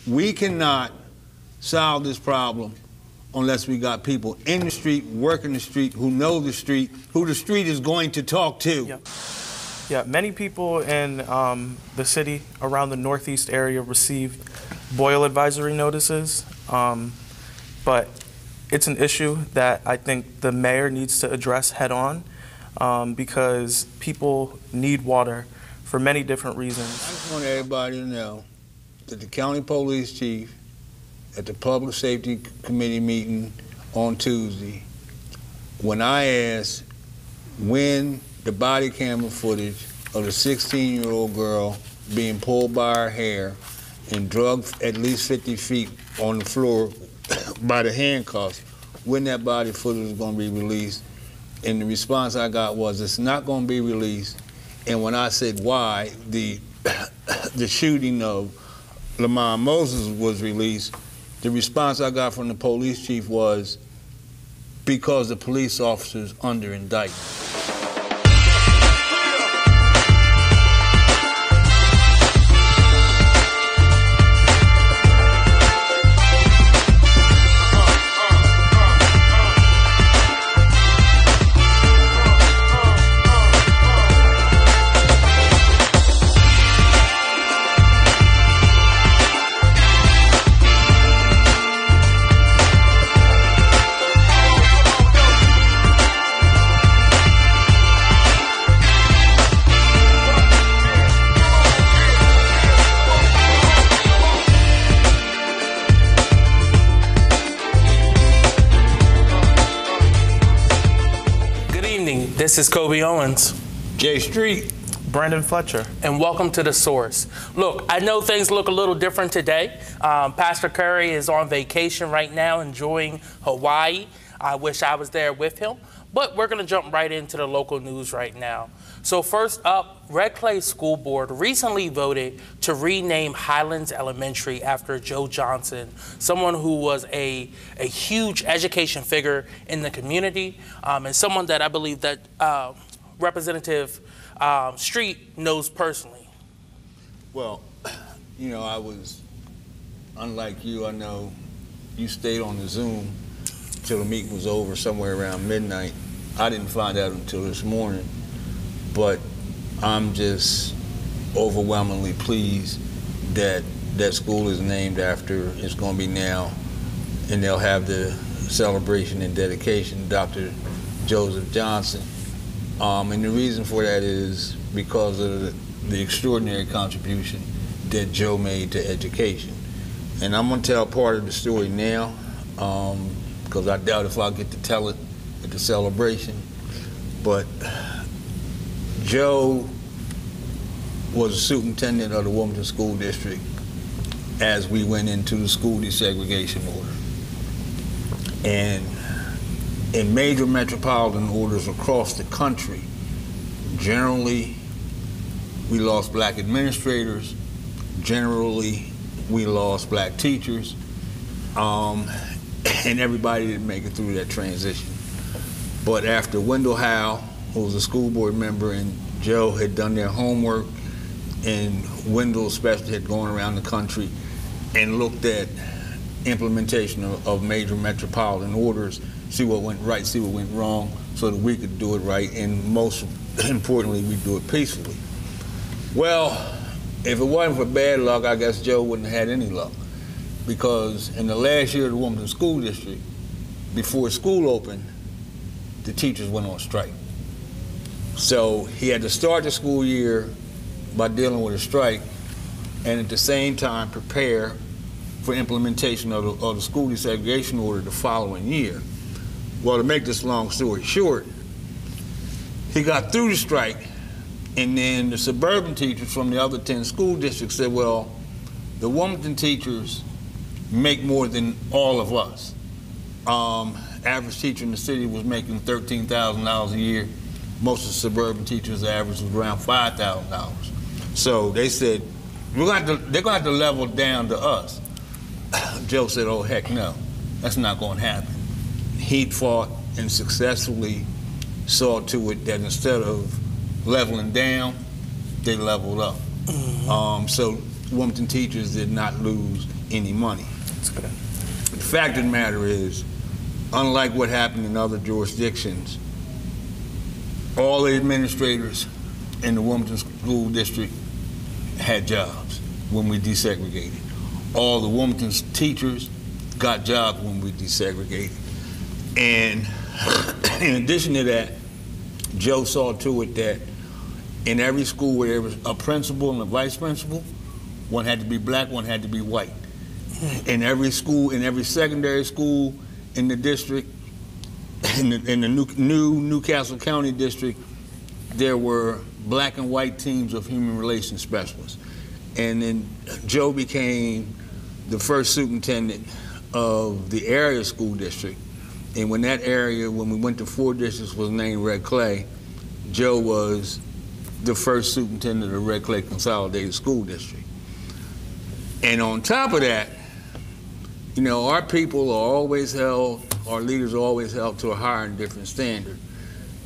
We cannot solve this problem unless we got people in the street, working the street, who know the street, who the street is going to talk to. Yeah, yeah. Many people in the city around the Northeast area received boil advisory notices, but it's an issue that I think the mayor needs to address head on because people need water for many different reasons. I just want everybody to know that the county police chief at the Public Safety Committee meeting on Tuesday, when I asked when the body camera footage of the 16-year-old girl being pulled by her hair and drugged at least 50 feet on the floor by the handcuffs, when that body footage was going to be released, and the response I got was, it's not going to be released. And when I said why, the shooting of Lamont Moses was released, the response I got from the police chief was, because the police officer's under indictment. This is Kobe Owens. Jay Street. Brandon Fletcher. And welcome to The Source. Look, I know things look a little different today. Pastor Curry is on vacation right now, enjoying Hawaii. I wish I was there with him. But we're going to jump right into the local news right now. So first up, Red Clay School Board recently voted to rename Highlands Elementary after Joe Johnson, someone who was a huge education figure in the community, and someone that I believe that Representative Street knows personally. Well, you know, I was, unlike you, I know you stayed on the Zoom till the meeting was over somewhere around midnight. I didn't find out until this morning, but I'm just overwhelmingly pleased that that school is named after, it's going to be now, and they'll have the celebration and dedication, Dr. Joseph Johnson. And the reason for that is because of the extraordinary contribution that Joe made to education. And I'm going to tell part of the story now, because I doubt if I'll get to tell it at the celebration. But Joe was a superintendent of the Wilmington School District as we went into the school desegregation order. And in major metropolitan orders across the country, generally we lost black administrators, generally we lost black teachers, and everybody didn't make it through that transition. But after Wendell Howe, who was a school board member, and Joe had done their homework, and Wendell especially had gone around the country and looked at implementation of major metropolitan orders, see what went right, see what went wrong, so that we could do it right, and most importantly, we do it peacefully. Well, if it wasn't for bad luck, I guess Joe wouldn't have had any luck, because in the last year of the Wilmington School District, before school opened, the teachers went on strike. So he had to start the school year by dealing with a strike, and at the same time prepare for implementation of the school desegregation order the following year. Well, to make this long story short, he got through the strike, and then the suburban teachers from the other 10 school districts said, well, the Wilmington teachers make more than all of us. Average teacher in the city was making $13,000 a year. Most of the suburban teachers' average was around $5,000. So they said, they're going to have to level down to us. Joe said, oh, heck no, that's not going to happen. He fought and successfully saw to it that instead of leveling down, they leveled up. So Wilmington teachers did not lose any money. That's good. The fact of the matter is, unlike what happened in other jurisdictions, all the administrators in the Wilmington School District had jobs when we desegregated. All the Wilmington teachers got jobs when we desegregated. And in addition to that, Joe saw to it that in every school where there was a principal and a vice principal, one had to be black, one had to be white. In every school, in every secondary school in the district, in the new Newcastle County district, there were black and white teams of human relations specialists. And then Joe became the first superintendent of the area school district. And when that area, when we went to 4 districts, was named Red Clay, Joe was the first superintendent of Red Clay Consolidated School District. And on top of that, you know, our people are always held, our leaders are always held to a higher and different standard.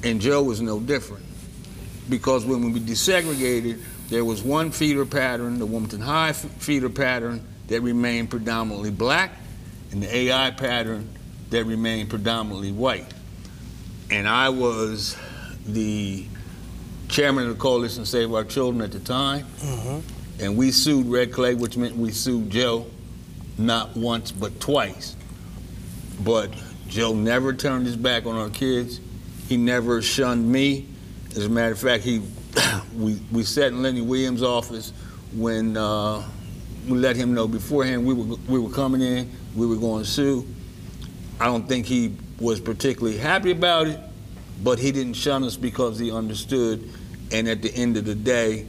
And Joe was no different. Because when we desegregated, there was one feeder pattern, the Wilmington High feeder pattern, that remained predominantly black, and the AI pattern that remained predominantly white. And I was the chairman of the Coalition Save Our Children at the time, and we sued Red Clay, which meant we sued Joe, not once but twice. But Joe never turned his back on our kids. He never shunned me. As a matter of fact, we sat in Lenny Williams' office when we let him know beforehand we were coming in, we were going to sue. I don't think he was particularly happy about it, but he didn't shun us because he understood. And at the end of the day,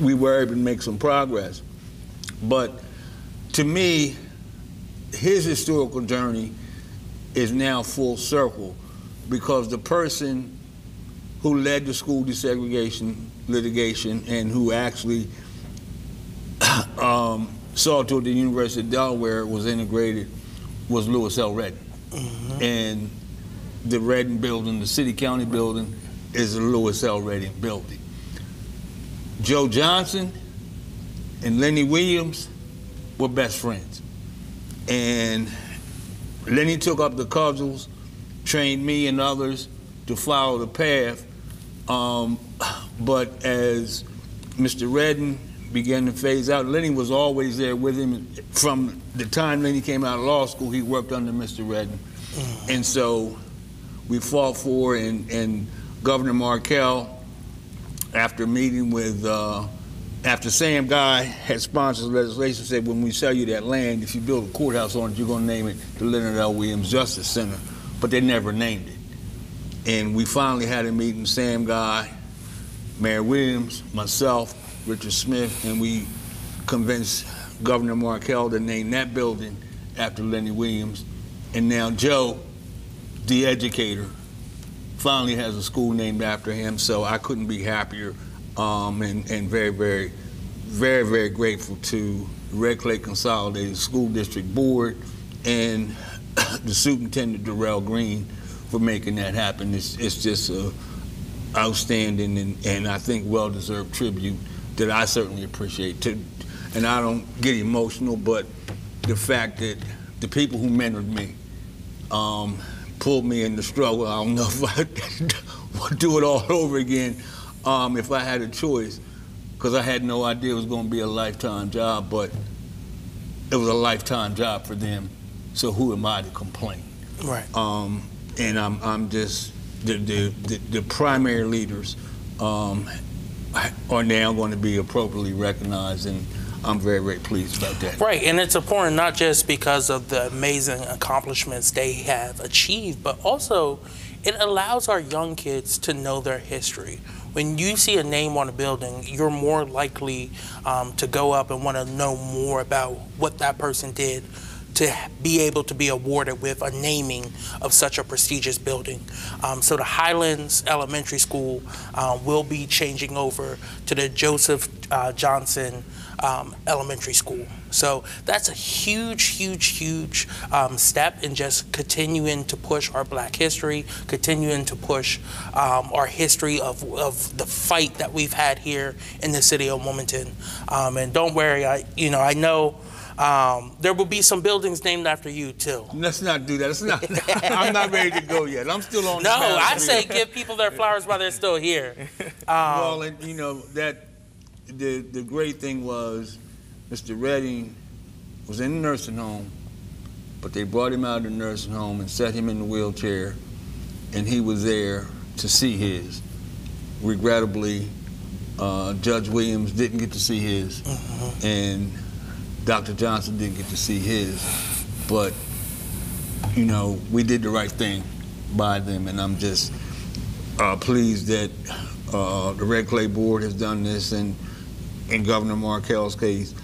we were able to make some progress. But to me, his historical journey is now full circle, because the person who led the school desegregation litigation and who actually saw to it the University of Delaware was integrated was Lewis L. Redden. And the Redden building, the city-county building, is the Lewis L. Redden building. Joe Johnson and Lenny Williams were best friends. And Lenny took up the cudgels, trained me and others to follow the path. But as Mr. Redden began to phase out, Lenny was always there with him. From the time Lenny came out of law school, he worked under Mr. Redden. And so we fought for, and Governor Markell, after meeting with, after Sam Guy had sponsored legislation, said, when we sell you that land, if you build a courthouse on it, you're going to name it the Leonard L. Williams Justice Center. But they never named it. And we finally had a meeting, Sam Guy, Mayor Williams, myself, Richard Smith, and we convinced Governor Markell to name that building after Lenny Williams. And now Joe, the educator, finally has a school named after him, so I couldn't be happier, and very, very, very, very grateful to Red Clay Consolidated School District Board and the Superintendent Darrell Green for making that happen. It's just a outstanding and I think well-deserved tribute that I certainly appreciate. And I don't get emotional, but the fact that the people who mentored me pulled me in the struggle, I don't know if I would do it all over again if I had a choice, because I had no idea it was going to be a lifetime job, but it was a lifetime job for them, so who am I to complain? Right. And I'm just, the primary leaders are now going to be appropriately recognized, and I'm very, very pleased about that. Right, and it's important not just because of the amazing accomplishments they have achieved, but also it allows our young kids to know their history. When you see a name on a building, you're more likely to go up and want to know more about what that person did to be able to be awarded with a naming of such a prestigious building. So the Highlands Elementary School will be changing over to the Joseph Johnson elementary school. So that's a huge step in just continuing to push our Black history, continuing to push our history of the fight that we've had here in the city of Wilmington. And don't worry, I know there will be some buildings named after you too. Let's not do that. Let's not. I'm not ready to go yet. I'm still on. No, I say give people their flowers while they're still here. Well, and that the great thing was, Mr. Redding was in the nursing home, but they brought him out of the nursing home and set him in the wheelchair, and he was there to see his. Regrettably, Judge Williams didn't get to see his, and Dr. Johnson didn't get to see his, but we did the right thing by them, and I'm just pleased that the Red Clay Board has done this, and in Governor Markell's case,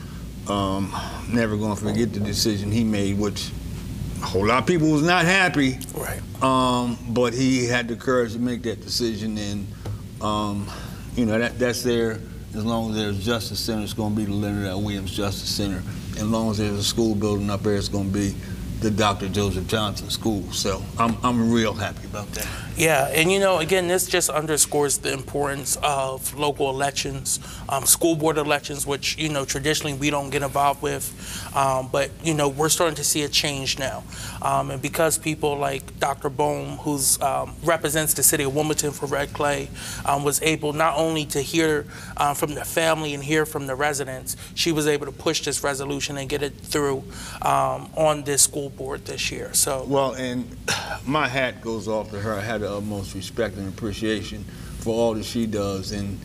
never going to forget the decision he made, which a whole lot of people was not happy. Right. But he had the courage to make that decision, and that's there. As long as there's Justice Center, it's going to be the Leonard L. Williams Justice Center. As long as there's a school building up there, it's going to be the Dr. Joseph Johnson School. So I'm real happy about that. Yeah, and again, this just underscores the importance of local elections, school board elections, which traditionally we don't get involved with, but we're starting to see a change now, and because people like Dr. Bohm, who's represents the city of Wilmington for Red Clay, was able not only to hear from the family and hear from the residents, she was able to push this resolution and get it through on this school board this year. So well, and my hat goes off to her. I had the utmost respect and appreciation for all that she does, and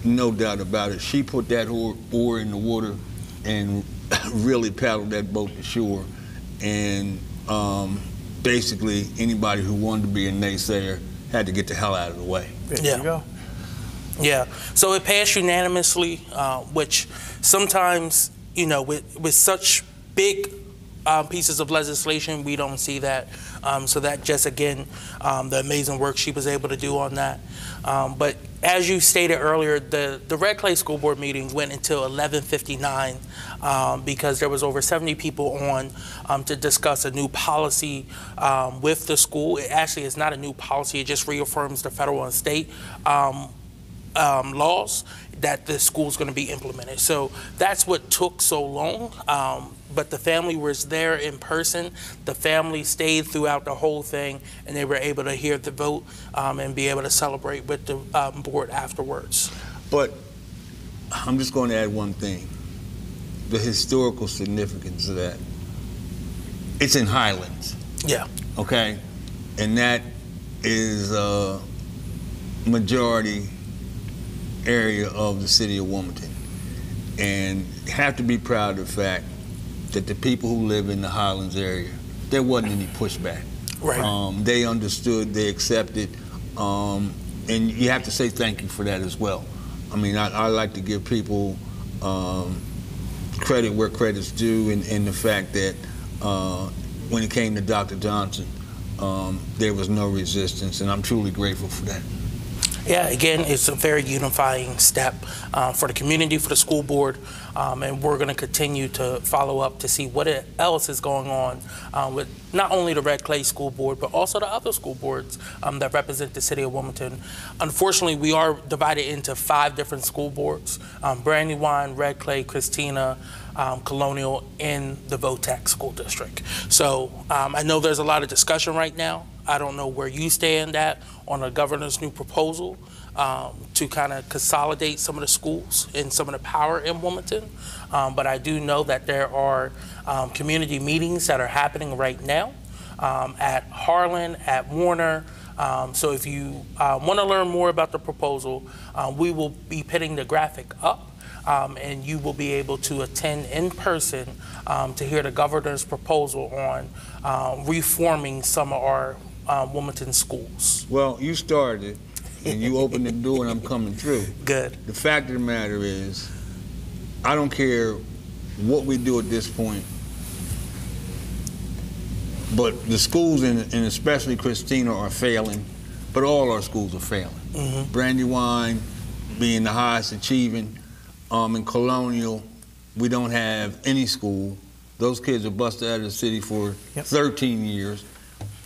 no doubt about it, she put that oar in the water and really paddled that boat to shore. And basically, anybody who wanted to be a naysayer had to get the hell out of the way. There you go. Yeah, so it passed unanimously, which sometimes, with such big pieces of legislation, we don't see that. So that just, again, the amazing work she was able to do on that. But as you stated earlier, the Red Clay School Board meeting went until 11:59 because there was over 70 people on to discuss a new policy with the school. It actually is not a new policy. It just reaffirms the federal and state laws that the school's going to be implemented. So that's what took so long. But the family was there in person. The family stayed throughout the whole thing, and they were able to hear the vote and be able to celebrate with the board afterwards. But I'm just going to add one thing. The historical significance of that. It's in Highlands. Yeah. Okay? And that is a majority area of the city of Wilmington. And have to be proud of the fact that the people who live in the Highlands area, there wasn't any pushback. Right. They understood, they accepted, and you have to say thank you for that as well. I mean, I like to give people credit where credit's due, in the fact that when it came to Dr. Johnson, there was no resistance, and I'm truly grateful for that. Yeah, again, it's a very unifying step for the community, for the school board, and we're going to continue to follow up to see what else is going on with not only the Red Clay School Board, but also the other school boards that represent the city of Wilmington. Unfortunately, we are divided into 5 different school boards: Brandywine, Red Clay, Christina, Colonial, in the Votech School District. So I know there's a lot of discussion right now. I don't know where you stand at on the governor's new proposal to kind of consolidate some of the schools and some of the power in Wilmington. But I do know that there are community meetings that are happening right now at Harlan, at Warner. So if you want to learn more about the proposal, we will be putting the graphic up. And you will be able to attend in person to hear the governor's proposal on reforming some of our Wilmington schools. Well, you started it, and you opened the door, and I'm coming through. Good. The fact of the matter is, I don't care what we do at this point, but the schools, and especially Christina, are failing, but all our schools are failing. Brandywine being the highest achieving. In Colonial, we don't have any school. Those kids are busted out of the city for 13 years.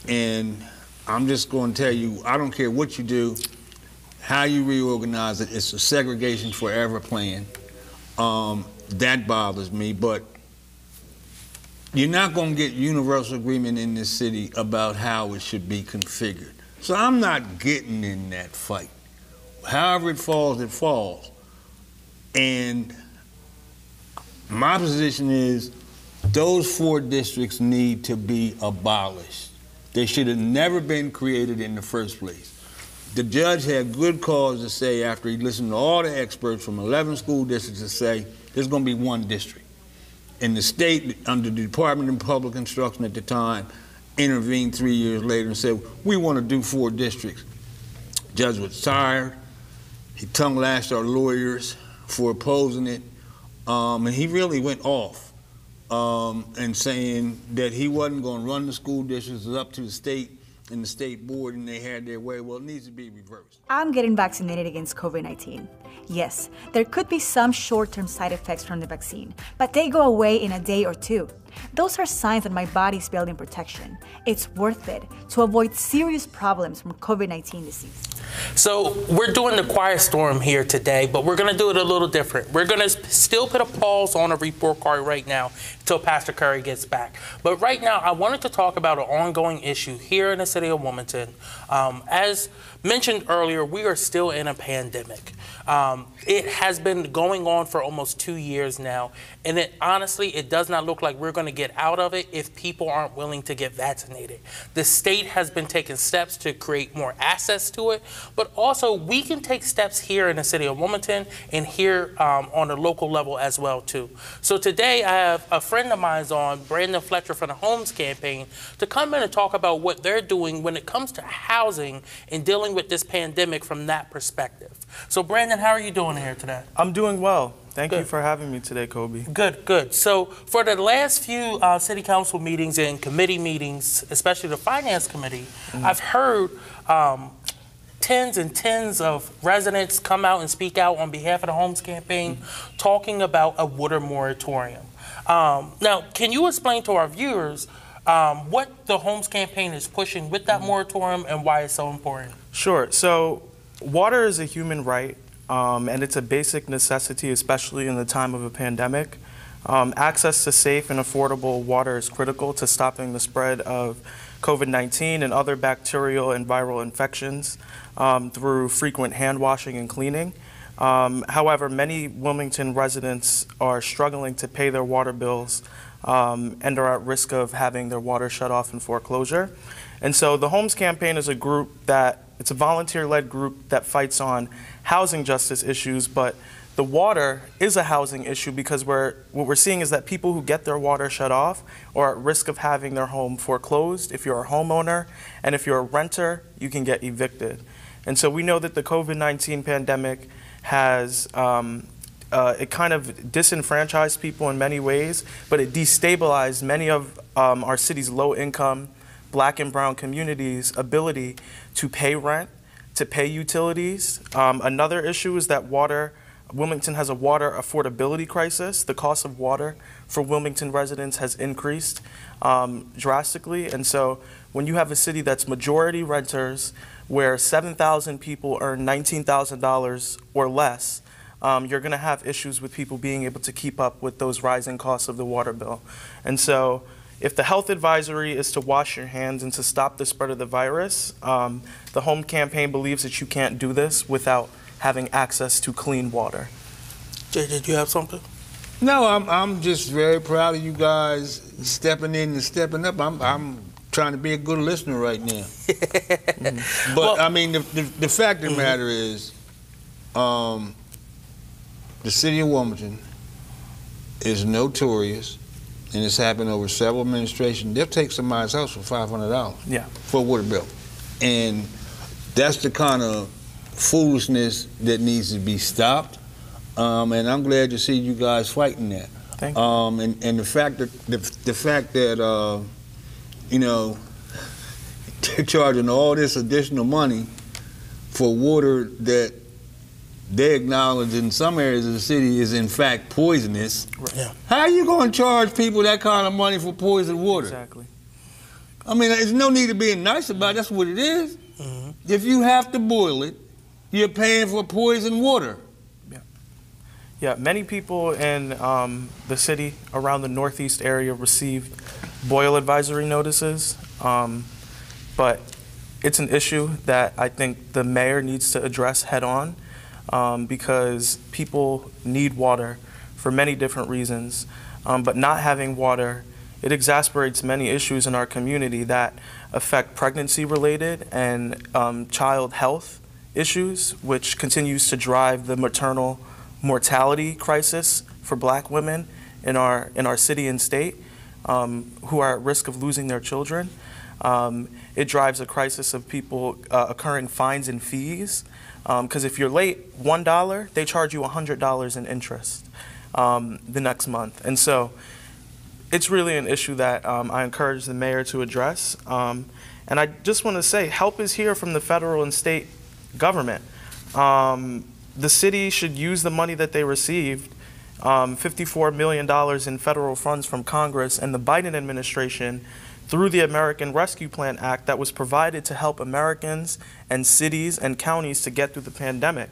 And I'm just going to tell you, I don't care what you do, how you reorganize it, it's a segregation forever plan. That bothers me, but you're not going to get universal agreement in this city about how it should be configured. So I'm not getting in that fight. However it falls, it falls. And my position is those 4 districts need to be abolished. They should have never been created in the first place. The judge had good cause to say, after he listened to all the experts from 11 school districts, to say there's going to be 1 district. And the state, under the Department of Public Instruction at the time, intervened 3 years later and said, we want to do 4 districts. Judge was tired. He tongue-lashed our lawyers for opposing it. And he really went off and saying that he wasn't going to run the school districts. It was up to the state and the state board, and they had their way. Well, it needs to be reversed. I'm getting vaccinated against COVID-19. Yes, there could be some short-term side effects from the vaccine, but they go away in a day or 2. Those are signs that my body's building protection. It's worth it to avoid serious problems from COVID-19 disease. So we're doing the quiet storm here today, but we're going to do it a little different. We're going to still put a pause on a report card right now until Pastor Curry gets back. But right now, I wanted to talk about an ongoing issue here in the city of Wilmington. As mentioned earlier, we are still in a pandemic. It has been going on for almost 2 years now, and honestly, it does not look like we're going to get out of it if people aren't willing to get vaccinated. The state has been taking steps to create more access to it, but also we can take steps here in the city of Wilmington and here on a local level as well too. So today I have a friend of mine on, Brandon Fletcher from the Homes Campaign, to come in and talk about what they're doing when it comes to housing and dealing with this pandemic from that perspective. So Brandon, how are you doing here today? I'm doing well. Thank you for having me today, Kobe. Good, good. So for the last few city council meetings and committee meetings, especially the finance committee, I've heard tens and tens of residents come out and speak out on behalf of the Homes Campaign, talking about a water moratorium. Now, can you explain to our viewers what the Homes Campaign is pushing with that moratorium and why it's so important? Sure. So water is a human right. And it's a basic necessity, especially in the time of a pandemic. Access to safe and affordable water is critical to stopping the spread of COVID-19 and other bacterial and viral infections through frequent hand washing and cleaning. However, many Wilmington residents are struggling to pay their water bills and are at risk of having their water shut off in foreclosure. And so the Homes Campaign is a group it's a volunteer-led group that fights on housing justice issues, but the water is a housing issue because what we're seeing is that people who get their water shut off are at risk of having their home foreclosed. If you're a homeowner, and if you're a renter, you can get evicted. And so we know that the COVID-19 pandemic has it kind of disenfranchised people in many ways, but it destabilized many of our city's low-income Black and brown communities' ability to pay rent, to pay utilities. Another issue is that Wilmington has a water affordability crisis. The cost of water for Wilmington residents has increased drastically. And so when you have a city that's majority renters, where 7,000 people earn $19,000 or less, you're going to have issues with people being able to keep up with those rising costs of the water bill. And so if the health advisory is to wash your hands and to stop the spread of the virus, the Home Campaign believes that you can't do this without having access to clean water. Jay, did you have something? No, I'm just very proud of you guys stepping in and stepping up. I'm trying to be a good listener right now. But well, I mean, the fact of the matter is, the city of Wilmington is notorious, and it's happened over several administrations. They'll take somebody's house for $500 for a water bill. And that's the kind of foolishness that needs to be stopped. And I'm glad to see you guys fighting that. Thank you. And the fact that you know, they're charging all this additional money for water that they acknowledge in some areas of the city is in fact poisonous. Yeah. How are you going to charge people that kind of money for poisoned water? Exactly. I mean, there's no need of being nice about it. That's what it is. Mm-hmm. If you have to boil it, you're paying for poisoned water. Yeah, many people in the city around the northeast area received boil advisory notices, but it's an issue that I think the mayor needs to address head on because people need water for many different reasons, but not having water, it exasperates many issues in our community that affect pregnancy-related and child health issues, which continues to drive the maternal mortality crisis for black women in our city and state who are at risk of losing their children. It drives a crisis of people occurring fines and fees because if you're late $1, they charge you $100 in interest the next month. And so it's really an issue that I encourage the mayor to address. And I just want to say help is here from the federal and state government. The city should use the money that they received, $54 million in federal funds from Congress and the Biden administration through the American Rescue Plan Act that was provided to help Americans and cities and counties to get through the pandemic.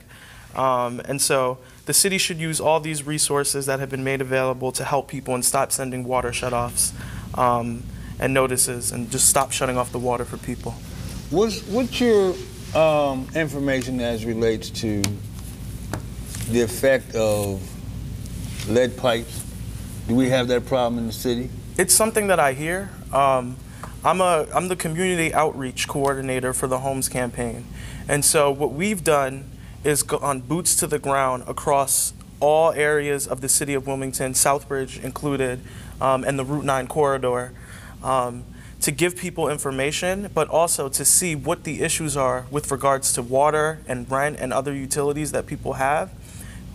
And so the city should use all these resources that have been made available to help people and stop sending water shutoffs and notices and just stop shutting off the water for people. What's your information as relates to the effect of lead pipes? Do we have that problem in the city? It's something that I hear. I'm the community outreach coordinator for the Homes campaign. And so what we've done is go on boots to the ground across all areas of the city of Wilmington, Southbridge included, and the Route 9 corridor, to give people information, but also to see what the issues are with regards to water and rent and other utilities that people have.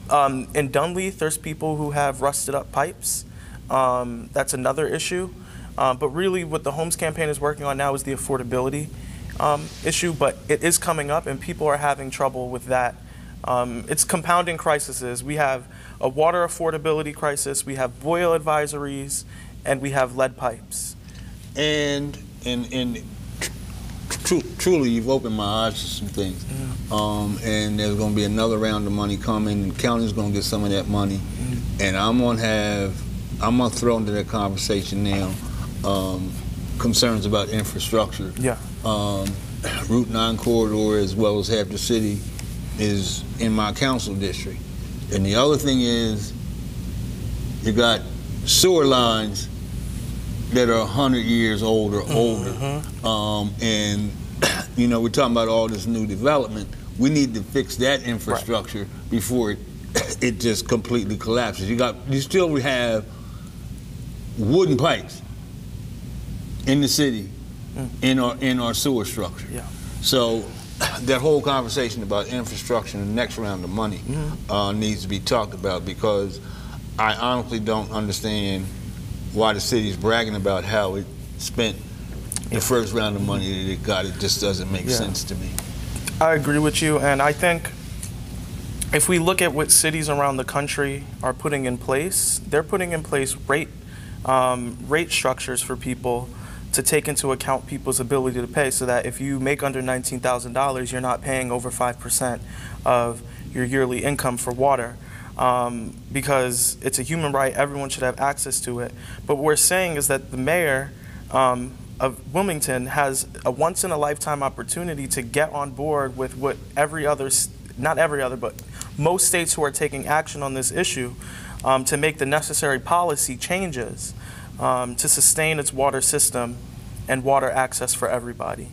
In Dunleith, there's people who have rusted up pipes. That's another issue. But really what the Homes campaign is working on now is the affordability issue, but it is coming up and people are having trouble with that. It's compounding crises. We have a water affordability crisis, we have boil advisories, and we have lead pipes. And truly, you've opened my eyes to some things. And there's going to be another round of money coming. The county's going to get some of that money, and I'm going to throw into that conversation now concerns about infrastructure. Yeah. Route 9 corridor, as well as half the city, is in my council district. And the other thing is, you got sewer lines that are 100 years old or older. And, you know, we're talking about all this new development. We need to fix that infrastructure before it just completely collapses. You still have wooden pipes in the city, in our sewer structure. Yeah. So that whole conversation about infrastructure and the next round of money needs to be talked about, because I honestly don't understand why the city's bragging about how it spent the first round of money that it got. It just doesn't make sense to me. I agree with you, and I think if we look at what cities around the country are putting in place, they're putting in place rate structures for people to take into account people's ability to pay, so that if you make under $19,000, you're not paying over 5% of your yearly income for water. Because it's a human right, everyone should have access to it. But what we're saying is that the mayor of Wilmington has a once-in-a-lifetime opportunity to get on board with what but most states who are taking action on this issue to make the necessary policy changes to sustain its water system and water access for everybody.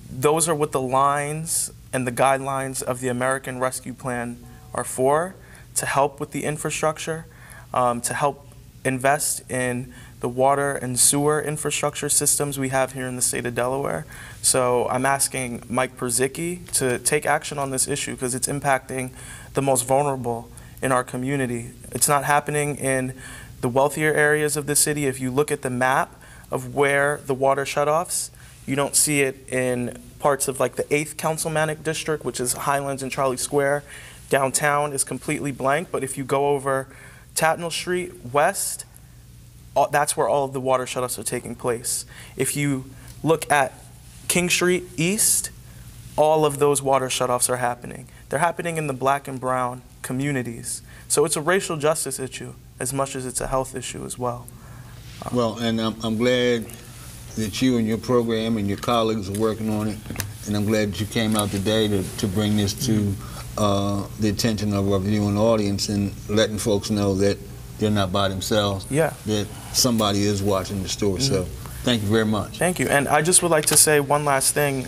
Those are what the lines and the guidelines of the American Rescue Plan are for, to help with the infrastructure, to help invest in the water and sewer infrastructure systems we have here in the state of Delaware. So I'm asking Mike Perzicki to take action on this issue, because it's impacting the most vulnerable in our community. It's not happening in the wealthier areas of the city. If you look at the map of where the water shutoffs, you don't see it in parts of like the 8th Councilmanic District, which is Highlands and Charlie Square. Downtown is completely blank, but if you go over Tatnall Street West, that's where all of the water shutoffs are taking place. If you look at King Street East, all of those water shutoffs are happening. They're happening in the black and brown communities. So it's a racial justice issue as much as it's a health issue as well. Well, and I'm glad that you and your program and your colleagues are working on it, and I'm glad that you came out today to bring this to the attention of our viewing audience and letting folks know that they're not by themselves, that somebody is watching the story. So thank you very much. Thank you. And I just would like to say one last thing.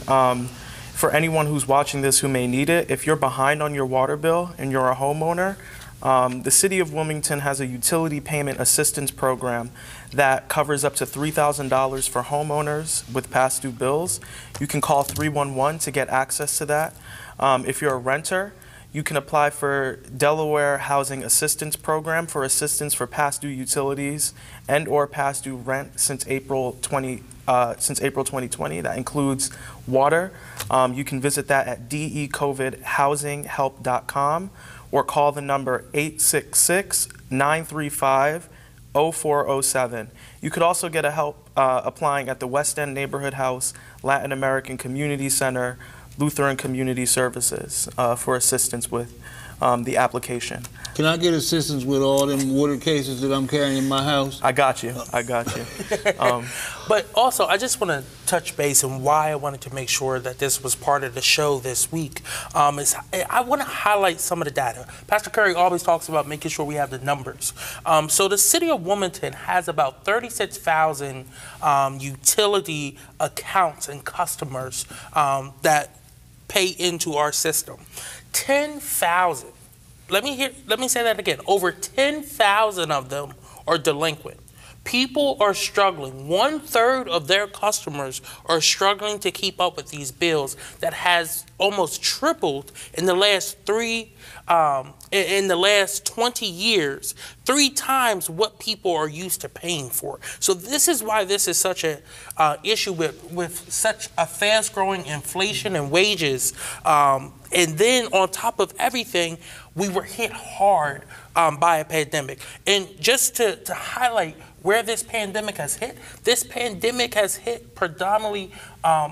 For anyone who's watching this who may need it, if you're behind on your water bill and you're a homeowner, the City of Wilmington has a utility payment assistance program that covers up to $3,000 for homeowners with past due bills. You can call 311 to get access to that. If you're a renter, you can apply for Delaware Housing Assistance Program for assistance for past due utilities and or past due rent since April 2020. That includes water. You can visit that at decovidhousinghelp.com or call the number 866-935-0407. You could also get help applying at the West End Neighborhood House, Latin American Community Center, Lutheran Community Services for assistance with the application. Can I get assistance with all them water cases that I'm carrying in my house? I got you. I got you. But also, I just want to touch base on why I wanted to make sure that this was part of the show this week. I want to highlight some of the data. Pastor Curry always talks about making sure we have the numbers. So the city of Wilmington has about 36,000 utility accounts and customers that pay into our system. 10,000. Let me say that again. Over 10,000 of them are delinquent. People are struggling. 1/3 of their customers are struggling to keep up with these bills that has almost tripled in the last 20 years, 3 times what people are used to paying for. So this is why this is such a issue with such a fast-growing inflation and wages. And then on top of everything, we were hit hard by a pandemic. And just to highlight where this pandemic has hit predominantly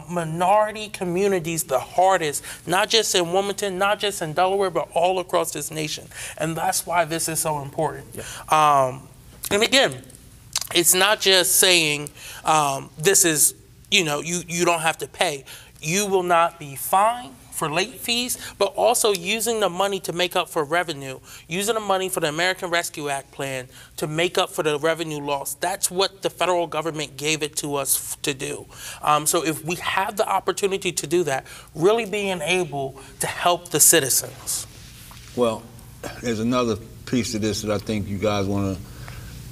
minority communities the hardest, not just in Wilmington, not just in Delaware, but all across this nation. And that's why this is so important. Yeah. And again, it's not just saying this is, you don't have to pay. You will not be fined for late fees, but also using the money to make up for revenue, using the money for the American Rescue Act plan to make up for the revenue loss. That's what the federal government gave it to us to do. So if we have the opportunity to do that, really being able to help the citizens. Well, there's another piece to this that I think you guys want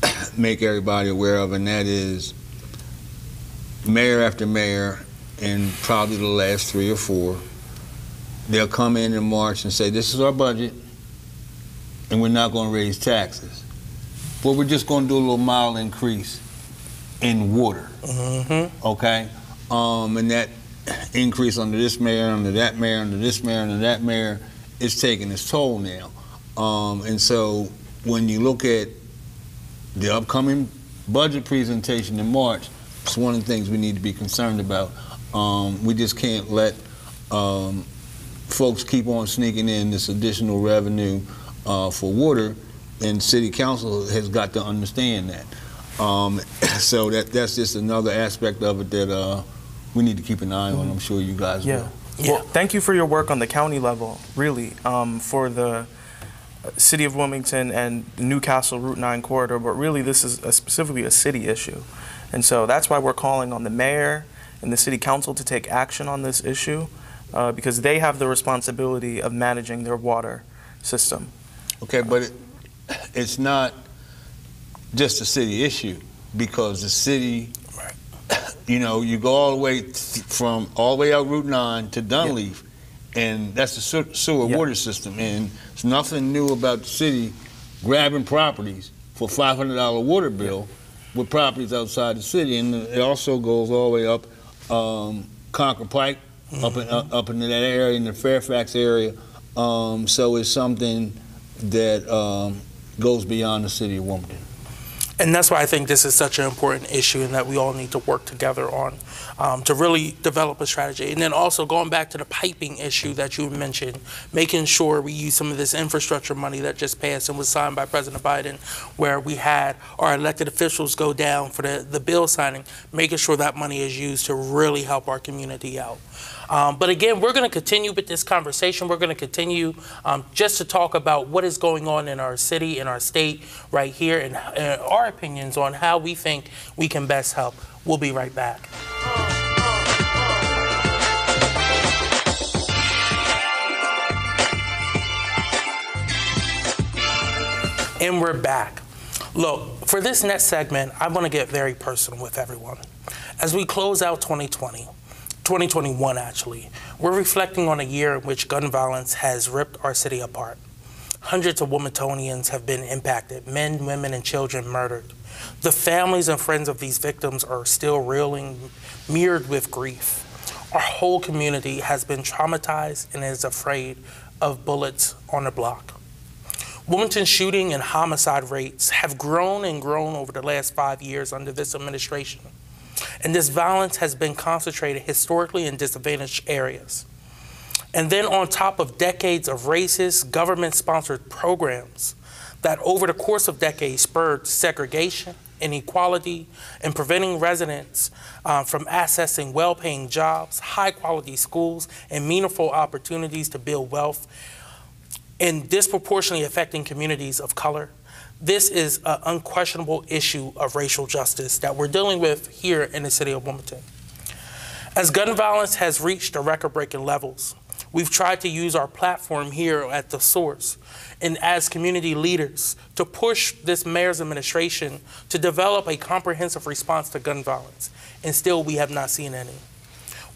to make everybody aware of, and that is mayor after mayor, and probably the last 3 or 4, they'll come in March and say, this is our budget, and we're not going to raise taxes. But we're just going to do a little mild increase in water, okay? And that increase under this mayor, under that mayor, under this mayor, under that mayor, is taking its toll now. And so when you look at the upcoming budget presentation in March, it's one of the things we need to be concerned about. We just can't let folks keep on sneaking in this additional revenue for water, and City Council has got to understand that. So that's just another aspect of it that we need to keep an eye on. I'm sure you guys will. Yeah. Well, thank you for your work on the county level, really, for the City of Wilmington and Newcastle Route 9 corridor, but really this is specifically a city issue. And so that's why we're calling on the mayor and the City Council to take action on this issue. Because they have the responsibility of managing their water system. Okay, but it's not just a city issue, because the city, you go all the way all the way out Route 9 to Dunleaf, and that's the sewer water system, and it's nothing new about the city grabbing properties for $500 water bill with properties outside the city, and it also goes all the way up Concord Pike, up into that area, in the Fairfax area, So it's something that goes beyond the city of Wilmington. And that's why I think this is such an important issue and that we all need to work together on to really develop a strategy. And then also going back to the piping issue that you mentioned, making sure we use some of this infrastructure money that just passed and was signed by President Biden, where we had our elected officials go down for the bill signing, making sure that money is used to really help our community out. But again, we're going to continue with this conversation. We're going to continue just to talk about what is going on in our city, in our state right here, and our opinions on how we think we can best help. We'll be right back. And we're back. Look, for this next segment, I want to get very personal with everyone. As we close out 2021 actually, we're reflecting on a year in which gun violence has ripped our city apart. Hundreds of Wilmingtonians have been impacted, men, women, and children murdered. The families and friends of these victims are still reeling, mirrored with grief. Our whole community has been traumatized and is afraid of bullets on the block. Wilmington's shooting and homicide rates have grown and grown over the last 5 years under this administration. And this violence has been concentrated historically in disadvantaged areas. And then on top of decades of racist, government-sponsored programs that over the course of decades spurred segregation, inequality, and preventing residents from accessing well-paying jobs, high-quality schools, and meaningful opportunities to build wealth, and disproportionately affecting communities of color. This is an unquestionable issue of racial justice that we're dealing with here in the city of Wilmington. As gun violence has reached the record-breaking levels, we've tried to use our platform here at The Source and as community leaders to push this mayor's administration to develop a comprehensive response to gun violence, and still we have not seen any.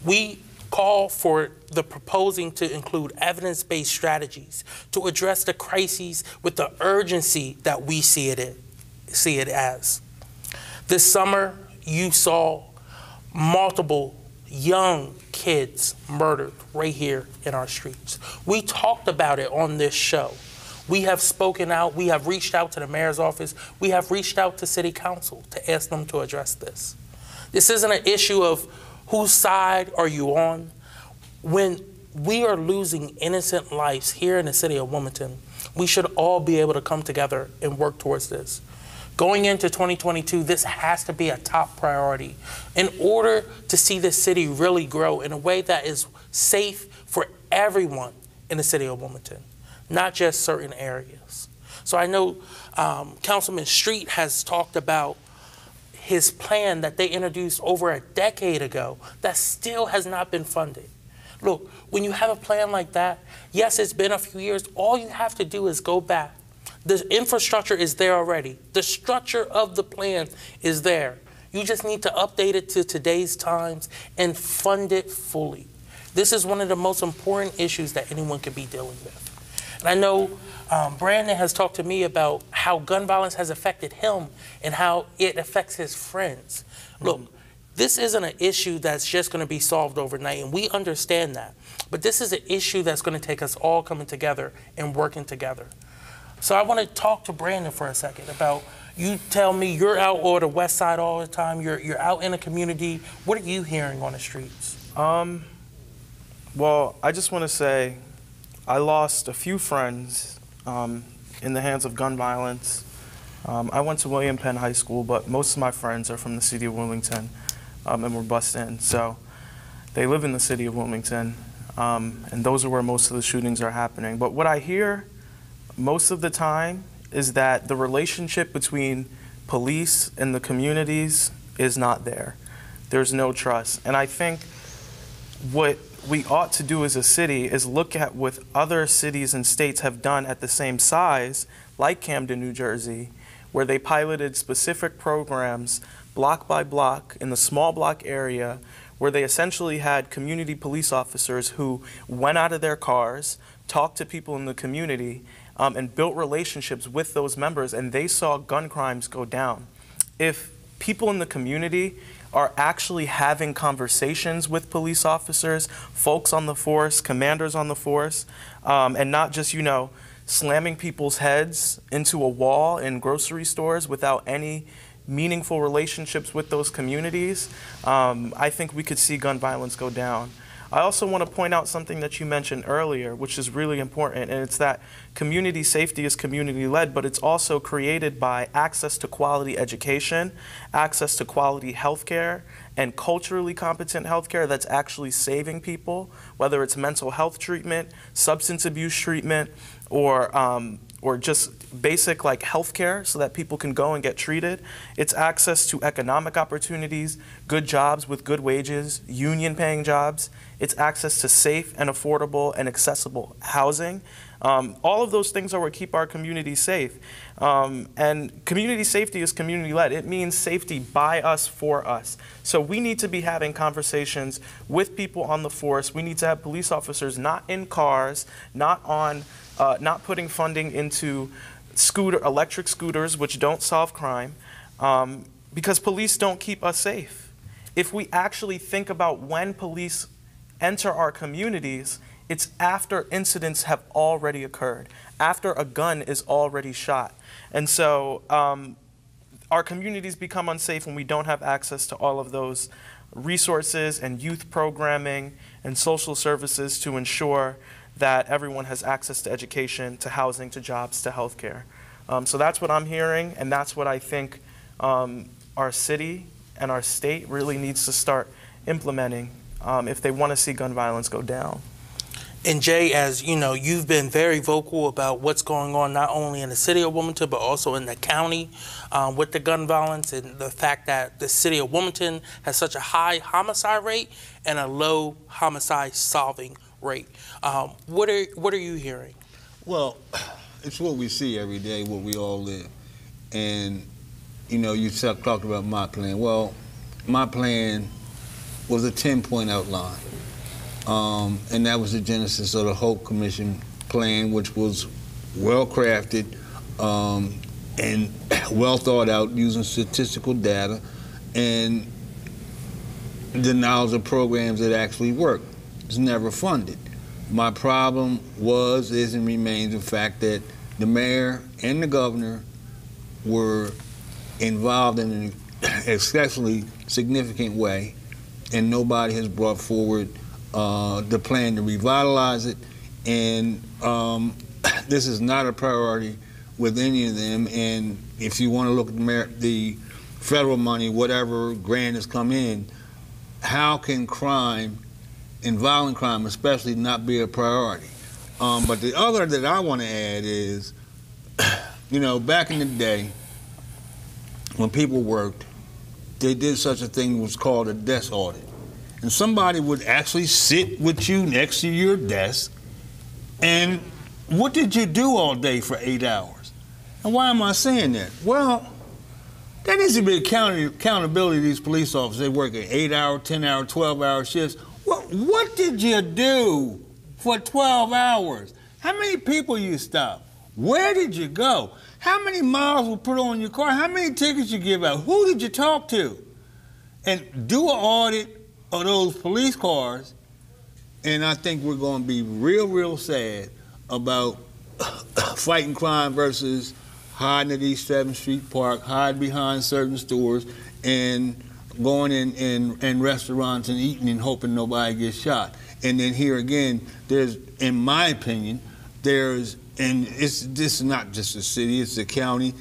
We call for the proposing to include evidence-based strategies to address the crises with the urgency that we see it as. This summer, you saw multiple young kids murdered right here in our streets. We talked about it on this show. We have spoken out, we have reached out to the mayor's office, we have reached out to city council to ask them to address this. This isn't an issue of whose side are you on? When we are losing innocent lives here in the city of Wilmington, we should all be able to come together and work towards this. Going into 2022, this has to be a top priority in order to see this city really grow in a way that is safe for everyone in the city of Wilmington, not just certain areas. So I know Councilman Street has talked about his plan that they introduced over a decade ago that still has not been funded. Look, when you have a plan like that, yes, it's been a few years. All you have to do is go back. The infrastructure is there already. The structure of the plan is there. You just need to update it to today's times and fund it fully. This is one of the most important issues that anyone could be dealing with. And I know Brandon has talked to me about how gun violence has affected him and how it affects his friends. Look, this isn't an issue that's just going to be solved overnight, and we understand that. But this is an issue that's going to take us all coming together and working together. So I want to talk to Brandon for a second about, you tell me you're out on the west side all the time, you're out in the community. What are you hearing on the streets? Well, I just want to say I lost a few friends in the hands of gun violence. I went to William Penn High School, but most of my friends are from the city of Wilmington and were bused in. So they live in the city of Wilmington, and those are where most of the shootings are happening. But what I hear most of the time is that the relationship between police and the communities is not there. There's no trust. And I think what we ought to do as a city is look at what other cities and states have done at the same size, like Camden, New Jersey, where they piloted specific programs block by block in the small block area, where they essentially had community police officers who went out of their cars, talked to people in the community, and built relationships with those members, and they saw gun crimes go down. If people in the community are actually having conversations with police officers, folks on the force, commanders on the force, and not just, slamming people's heads into a wall in grocery stores without any meaningful relationships with those communities, I think we could see gun violence go down. I also want to point out something that you mentioned earlier, which is really important, and it's that community safety is community-led, but it's also created by access to quality education, access to quality healthcare, and culturally competent healthcare that's actually saving people, whether it's mental health treatment, substance abuse treatment, or just basic healthcare so that people can go and get treated. It's access to economic opportunities, good jobs with good wages, union paying jobs. It's access to safe and affordable and accessible housing. All of those things are what keep our communities safe. And community safety is community-led. It means safety by us, for us. So we need to be having conversations with people on the force. We need to have police officers not in cars, not putting funding into electric scooters, which don't solve crime, because police don't keep us safe. If we actually think about when police enter our communities, it's after incidents have already occurred, after a gun is already shot. And so our communities become unsafe when we don't have access to all of those resources and youth programming and social services to ensure that everyone has access to education, to housing, to jobs, to healthcare. So that's what I'm hearing, and that's what I think our city and our state really needs to start implementing if they want to see gun violence go down. And Jay, as you know, you've been very vocal about what's going on not only in the city of Wilmington, but also in the county with the gun violence and the fact that the city of Wilmington has such a high homicide rate and a low homicide solving rate. What are you hearing? Well, it's what we see every day, what we all live. And, you talked about my plan. Well, my plan was a 10-point outline. And that was the genesis of the Hope Commission plan, which was well-crafted and well thought out using statistical data and the knowledge of programs that actually work. It's never funded. My problem was, is, and remains the fact that the mayor and the governor were involved in an exceptionally significant way, and nobody has brought forward the plan to revitalize it. And this is not a priority with any of them. And if you want to look at the federal money, whatever grant has come in, how can crime and violent crime especially not be a priority? But the other that I want to add is, back in the day when people worked, they did such a thing was called a desk audit. And somebody would actually sit with you next to your desk, and what did you do all day for 8 hours? And why am I saying that? Well, there needs to be accountability to these police officers. They work at 8-hour, 10-hour, 12-hour shifts. What did you do for 12 hours? How many people you stopped? Where did you go? How many miles were put on your car? How many tickets you give out? Who did you talk to? And do an audit of those police cars, and I think we're going to be real, real sad about fighting crime versus hiding at East 7th Street Park, hide behind certain stores, and going in restaurants and eating and hoping nobody gets shot. And then here again, there's, in my opinion, this is not just the city, it's the county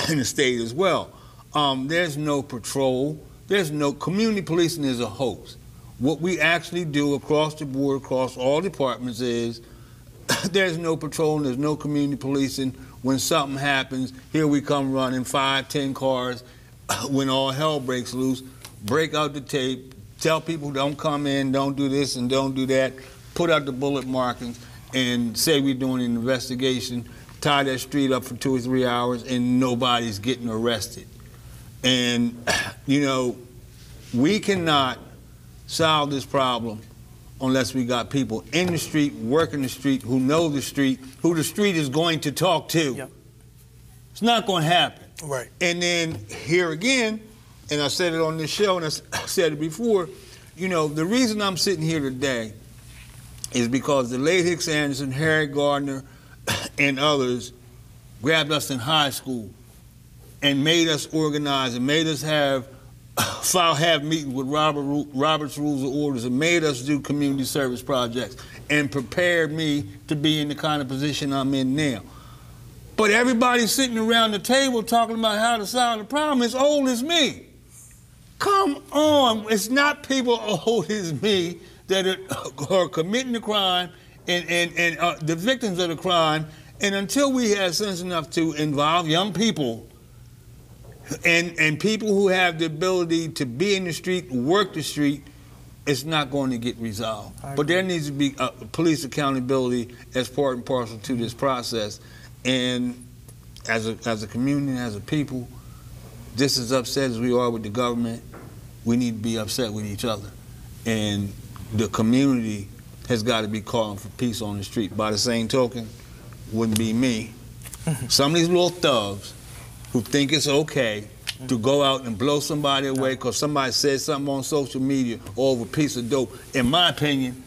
and the state as well. There's no patrol. There's no community policing is a hoax. What we actually do across the board, across all departments is there's no patrol and there's no community policing. When something happens, here we come running 5, 10 cars. When all hell breaks loose, break out the tape, tell people don't come in, don't do this and don't do that, put out the bullet markings and say we're doing an investigation, tie that street up for 2 or 3 hours and nobody's getting arrested. And, we cannot solve this problem unless we got people in the street, working the street, who know the street, who the street is going to talk to. Yep. It's not going to happen. Right. And then here again, and I said it on this show, and I said it before, you know, the reason I'm sitting here today is because the late Hicks Anderson, Harry Gardner, and others grabbed us in high school and made us organize and made us have meetings with Robert's Rules of Orders and made us do community service projects and prepared me to be in the kind of position I'm in now. But everybody sitting around the table talking about how to solve the problem is old as me. Come on, it's not people old as me that are committing the crime and the victims of the crime, and until we have sense enough to involve young people and people who have the ability to be in the street, work the street, it's not going to get resolved. But there needs to be police accountability as part and parcel to this process. And as a community and as a people, just as upset as we are with the government, we need to be upset with each other. And the community has got to be calling for peace on the street. By the same token, wouldn't be me. Some of these little thugs who think it's okay to go out and blow somebody away because somebody said something on social media or over a piece of dope. In my opinion,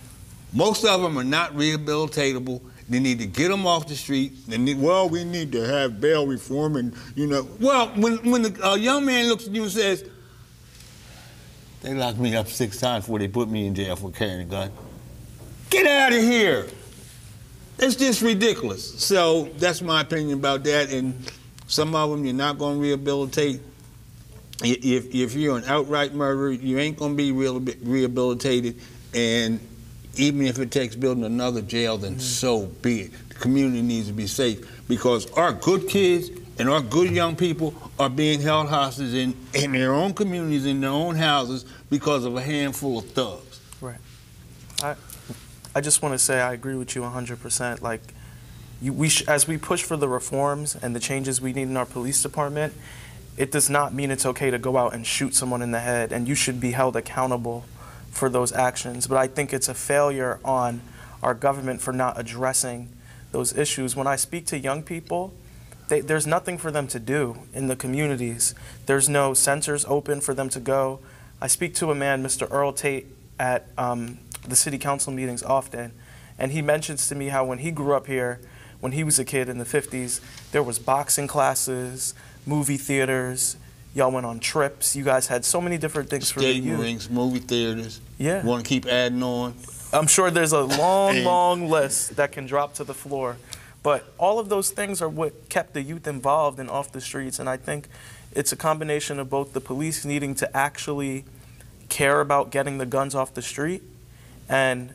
most of them are not rehabilitatable. They need to get them off the street. We need to have bail reform and, you know. Well, when a young man looks at you and says, they locked me up 6 times before they put me in jail for carrying a gun. Get out of here. It's just ridiculous. So that's my opinion about that. And some of them you're not going to rehabilitate. If you're an outright murderer, you ain't going to be rehabilitated. And even if it takes building another jail, then so be it. The community needs to be safe because our good kids and our good young people are being held hostage in their own communities, in their own houses, because of a handful of thugs. Right. I just want to say I agree with you 100%. Like, as we push for the reforms and the changes we need in our police department, it does not mean it's okay to go out and shoot someone in the head, and you should be held accountable for those actions. But I think it's a failure on our government for not addressing those issues. When I speak to young people, there's nothing for them to do in the communities. There's no centers open for them to go. I speak to a man, Mr. Earl Tate, at the city council meetings often, and he mentions to me how when he grew up here, when he was a kid in the 50s, there was boxing classes, movie theaters, y'all went on trips, you guys had so many different things for the youth. Skating rinks, movie theaters. Yeah. Want to keep adding on? I'm sure there's a long, long list that can drop to the floor. But all of those things are what kept the youth involved and off the streets. And I think it's a combination of both the police needing to actually care about getting the guns off the street and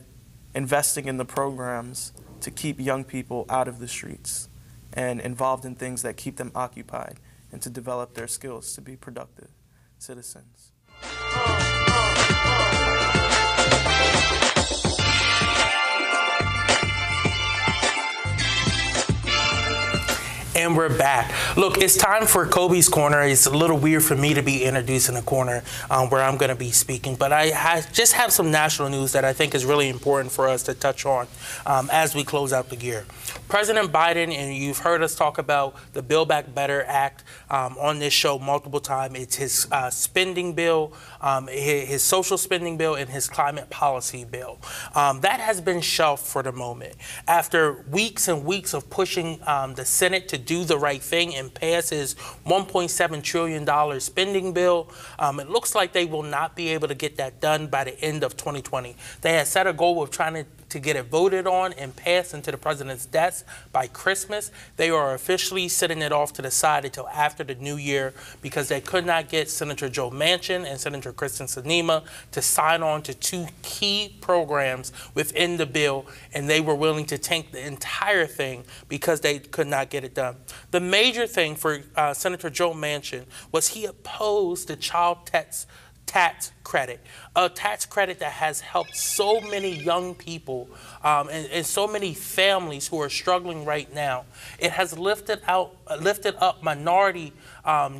investing in the programs to keep young people out of the streets and involved in things that keep them occupied and to develop their skills to be productive citizens. And we're back. Look, it's time for Kobe's Corner. It's a little weird for me to be introducing a corner where I'm going to be speaking, but I just have some national news that I think is really important for us to touch on as we close out the year. President Biden, and you've heard us talk about the Build Back Better Act on this show multiple times. It's his spending bill, his social spending bill, and his climate policy bill. That has been shelved for the moment. After weeks and weeks of pushing the Senate to do the right thing and pass his $1.7 trillion spending bill, it looks like they will not be able to get that done by the end of 2020. They had set a goal of trying to get it voted on and passed into the president's desk by Christmas. They are officially sitting it off to the side until after the new year because they could not get Senator Joe Manchin and Senator Kristen Sinema to sign on to 2 key programs within the bill, and they were willing to tank the entire thing because they could not get it done. The major thing for Senator Joe Manchin was he opposed the child tax credit, a tax credit that has helped so many young people and so many families who are struggling right now. It has lifted up minority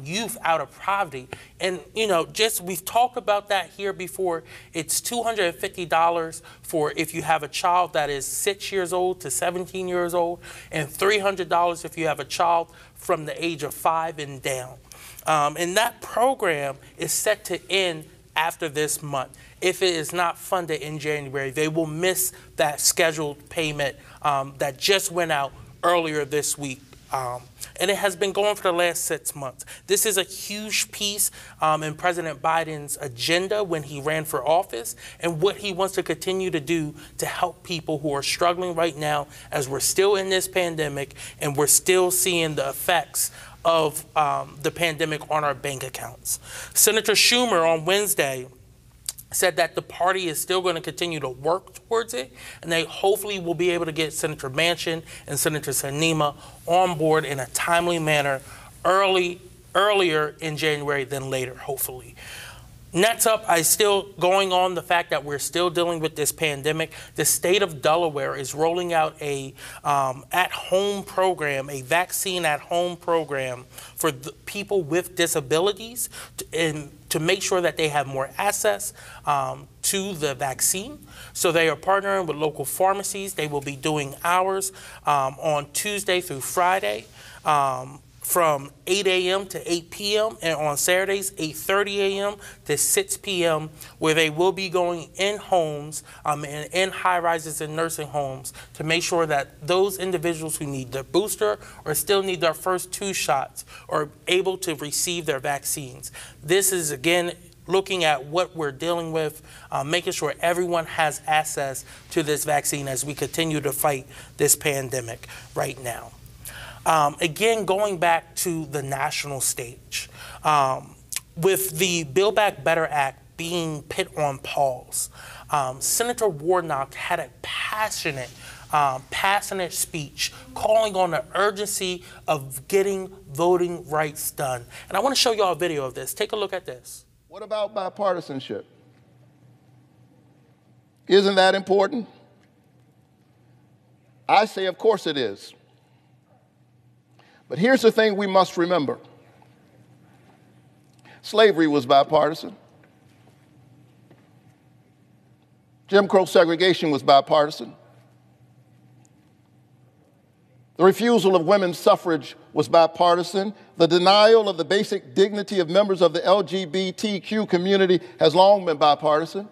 youth out of poverty. And, you know, we've talked about that here before. It's $250 for if you have a child that is 6 years old to 17 years old, and $300 if you have a child from the age of 5 and down. And that program is set to end after this month. If it is not funded in January, they will miss that scheduled payment that just went out earlier this week. And it has been going for the last 6 months. This is a huge piece in President Biden's agenda when he ran for office and what he wants to continue to do to help people who are struggling right now as we're still in this pandemic and we're still seeing the effects of the pandemic on our bank accounts. Senator Schumer on Wednesday said that the party is still going to continue to work towards it, and they hopefully will be able to get Senator Manchin and Senator Sinema on board in a timely manner earlier in January than later, hopefully. Next up, I still going on the fact that we're still dealing with this pandemic. The state of Delaware is rolling out a at-home program, a vaccine at-home program for the people with disabilities to make sure that they have more access to the vaccine. So they are partnering with local pharmacies. They will be doing hours on Tuesday through Friday. From 8 a.m. to 8 p.m. and on Saturdays, 8:30 a.m. to 6 p.m., where they will be going in homes and in high-rises and nursing homes to make sure that those individuals who need their booster or still need their first 2 shots are able to receive their vaccines. This is, again, looking at what we're dealing with, making sure everyone has access to this vaccine as we continue to fight this pandemic right now. Again, going back to the national stage, with the Build Back Better Act being put on pause, Senator Warnock had a passionate speech calling on the urgency of getting voting rights done. And I want to show you all a video of this. Take a look at this. What about bipartisanship? Isn't that important? I say, of course it is. But here's the thing we must remember. Slavery was bipartisan. Jim Crow segregation was bipartisan. The refusal of women's suffrage was bipartisan. The denial of the basic dignity of members of the LGBTQ community has long been bipartisan.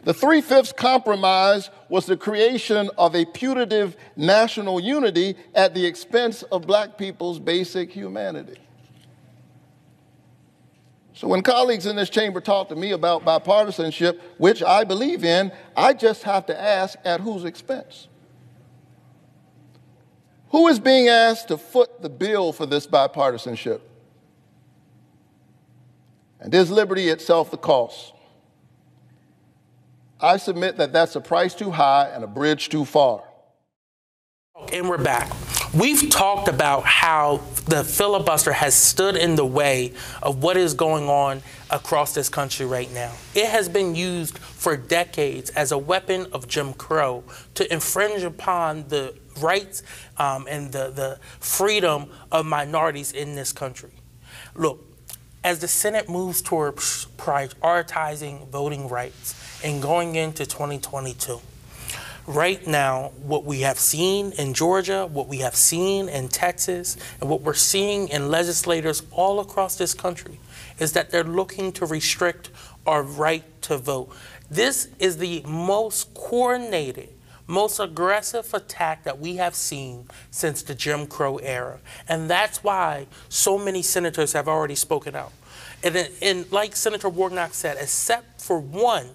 The 3/5 compromise was the creation of a putative national unity at the expense of black people's basic humanity. So when colleagues in this chamber talk to me about bipartisanship, which I believe in, I just have to ask, at whose expense? Who is being asked to foot the bill for this bipartisanship? And is liberty itself the cost? I submit that that's a price too high and a bridge too far. And we're back. We've talked about how the filibuster has stood in the way of what is going on across this country right now. It has been used for decades as a weapon of Jim Crow to infringe upon the rights and the freedom of minorities in this country. Look, as the Senate moves towards prioritizing voting rights and going into 2022, right now, what we have seen in Georgia, what we have seen in Texas, and what we're seeing in legislators all across this country is that they're looking to restrict our right to vote. This is the most coordinated, most aggressive attack that we have seen since the Jim Crow era. And that's why so many senators have already spoken out. And like Senator Warnock said, except for one,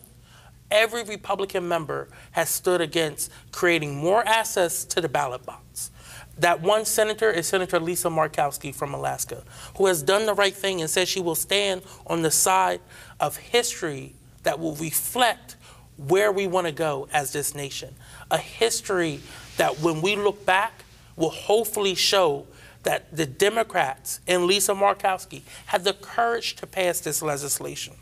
every Republican member has stood against creating more access to the ballot box. That one senator is Senator Lisa Murkowski from Alaska, who has done the right thing and says she will stand on the side of history that will reflect where we want to go as this nation. A history that when we look back will hopefully show that the Democrats and Lisa Murkowski had the courage to pass this legislation.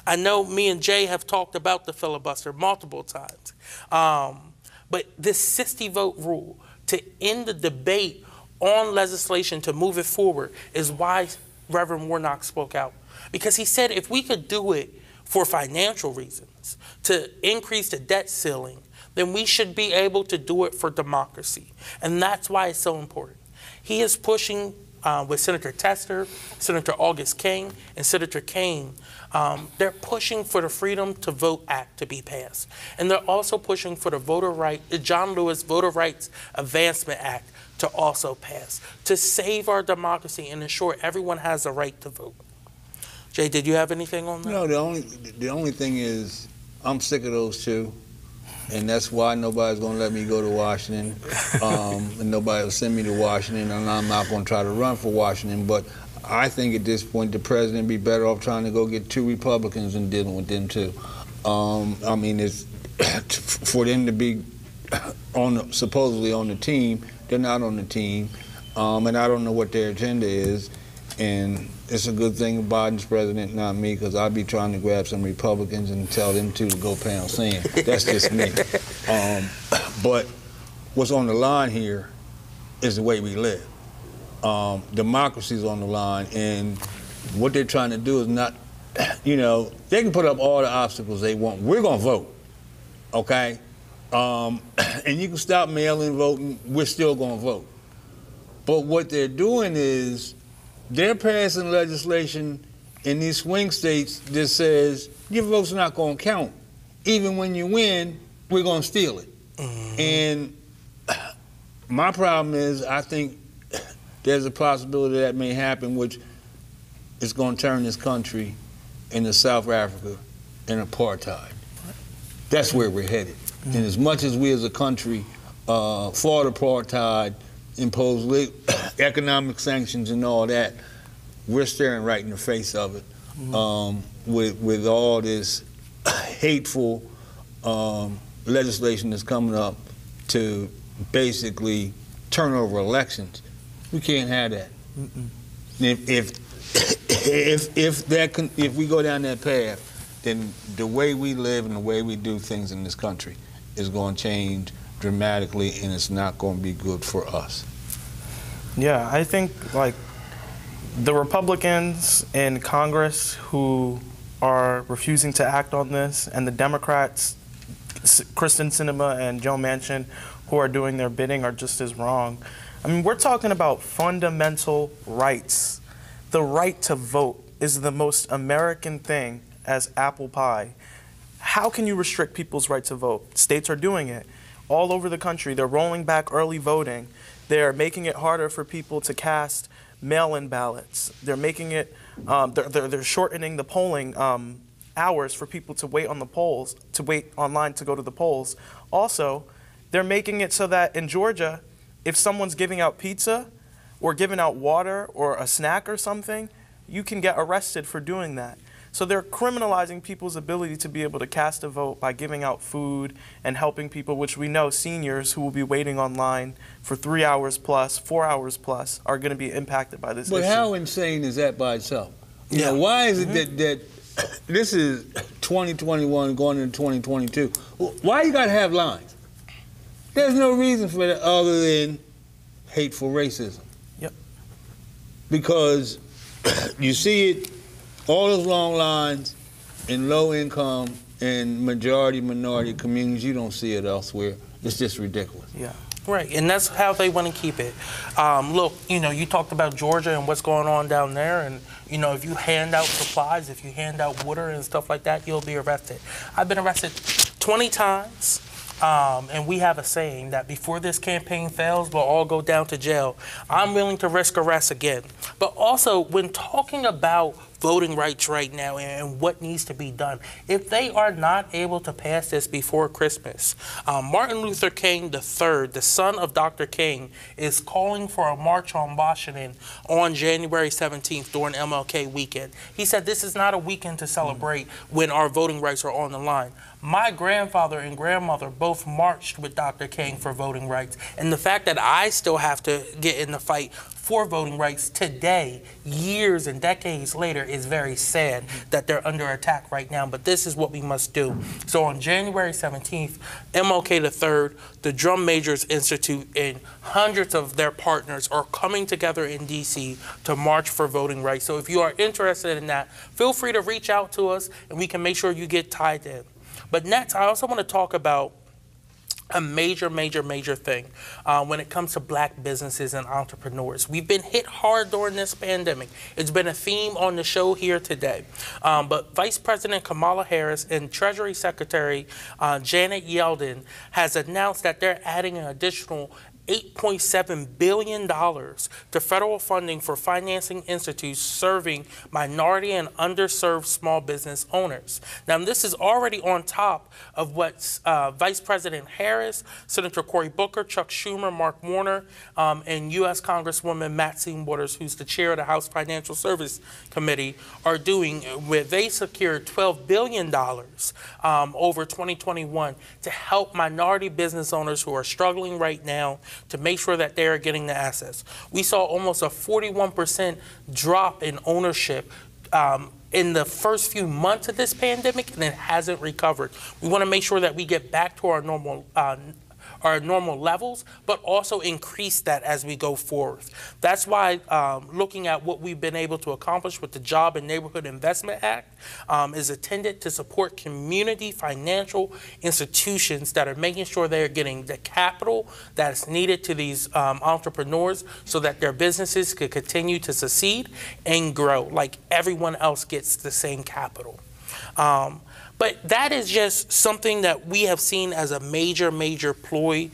I know me and Jay have talked about the filibuster multiple times, but this 60-vote rule to end the debate on legislation to move it forward is why Reverend Warnock spoke out. Because he said if we could do it for financial reasons, to increase the debt ceiling, then we should be able to do it for democracy. And that's why it's so important. He is pushing with Senator Tester, Senator August King, and Senator Kane, they're pushing for the Freedom to Vote Act to be passed. And they're also pushing for the John Lewis Voter Rights Advancement Act to also pass, to save our democracy and ensure everyone has the right to vote. Jay, did you have anything on that? No, the only thing is I'm sick of those two. And that's why nobody's going to let me go to Washington, and nobody will send me to Washington, and I'm not going to try to run for Washington. But I think at this point the president would be better off trying to go get 2 Republicans and dealing with them too. I mean, it's for them to be supposedly on the team. They're not on the team, and I don't know what their agenda is. And it's a good thing Biden's president, not me, because I'd be trying to grab some Republicans and tell them to go pound sand. That's just me. But what's on the line here is the way we live. Democracy's on the line, and what they're trying to do is not, they can put up all the obstacles they want. We're going to vote, okay? And you can stop mail-in voting. We're still going to vote. But what they're doing is they're passing legislation in these swing states that says your vote's not going to count. Even when you win, we're going to steal it. Mm-hmm. And my problem is I think there's a possibility that may happen, which is going to turn this country into South Africa and apartheid. That's where we're headed. Mm-hmm. And as much as we as a country fought apartheid, impose economic sanctions and all that, we're staring right in the face of it, with all this hateful legislation that's coming up to basically turn over elections. We can't have that. If we go down that path, then the way we live and the way we do things in this country is going to change dramatically, and it's not going to be good for us. Yeah, I think like the Republicans in Congress who are refusing to act on this, and the Democrats, Kristen Sinema and Joe Manchin, who are doing their bidding, are just as wrong. I mean, we're talking about fundamental rights. The right to vote is the most American thing as apple pie. How can you restrict people's right to vote? States are doing it. All over the country, they're rolling back early voting. They're making it harder for people to cast mail-in ballots. They're making it, they're shortening the polling hours for people to wait on the polls, to wait online to go to the polls. Also, they're making it so that in Georgia, if someone's giving out pizza or giving out water or a snack or something, you can get arrested for doing that. So they're criminalizing people's ability to be able to cast a vote by giving out food and helping people, which we know seniors who will be waiting online for 3 hours plus, 4 hours plus, are going to be impacted by this issue. But how insane is that by itself? You know, why is it that this is 2021 going into 2022? Why you got to have lines? There's no reason for that other than hateful racism. Yep. Because you see it, all those long lines in low income and majority minority communities, you don't see it elsewhere. It's just ridiculous. Yeah. Right, and that's how they want to keep it. Look, you talked about Georgia and what's going on down there, and if you hand out supplies, if you hand out water and stuff like that, you'll be arrested. I've been arrested 20 times. And we have a saying that before this campaign fails, we'll all go down to jail. I'm willing to risk arrest again. But also, when talking about voting rights right now and what needs to be done, if they are not able to pass this before Christmas, Martin Luther King III, the son of Dr. King, is calling for a march on Washington on January 17th during MLK weekend. He said this is not a weekend to celebrate when our voting rights are on the line. My grandfather and grandmother both marched with Dr. King for voting rights. And the fact that I still have to get in the fight for voting rights today, years and decades later, is very sad that they're under attack right now. But this is what we must do. So on January 17th, MLK III, the Drum Majors Institute, and hundreds of their partners are coming together in D.C. to march for voting rights. So if you are interested in that, feel free to reach out to us, and we can make sure you get tied in. But next, I also want to talk about a major, major, major thing when it comes to black businesses and entrepreneurs. We've been hit hard during this pandemic. It's been a theme on the show here today. But Vice President Kamala Harris and Treasury Secretary Janet Yellen has announced that they're adding an additional $8.7 billion to federal funding for financing institutes serving minority and underserved small business owners. Now, this is already on top of what Vice President Harris, Senator Cory Booker, Chuck Schumer, Mark Warner, and U.S. Congresswoman Maxine Waters, who's the chair of the House Financial Service Committee, are doing, where they secured $12 billion over 2021 to help minority business owners who are struggling right now to make sure that they are getting the assets. We saw almost a 41% drop in ownership in the first few months of this pandemic, and it hasn't recovered. We want to make sure that we get back to our normal levels, but also increase that as we go forward. That's why looking at what we've been able to accomplish with the Job and Neighborhood Investment Act is intended to support community financial institutions that are making sure they're getting the capital that's needed to these entrepreneurs so that their businesses could continue to succeed and grow like everyone else gets the same capital. But that is just something that we have seen as a major, major ploy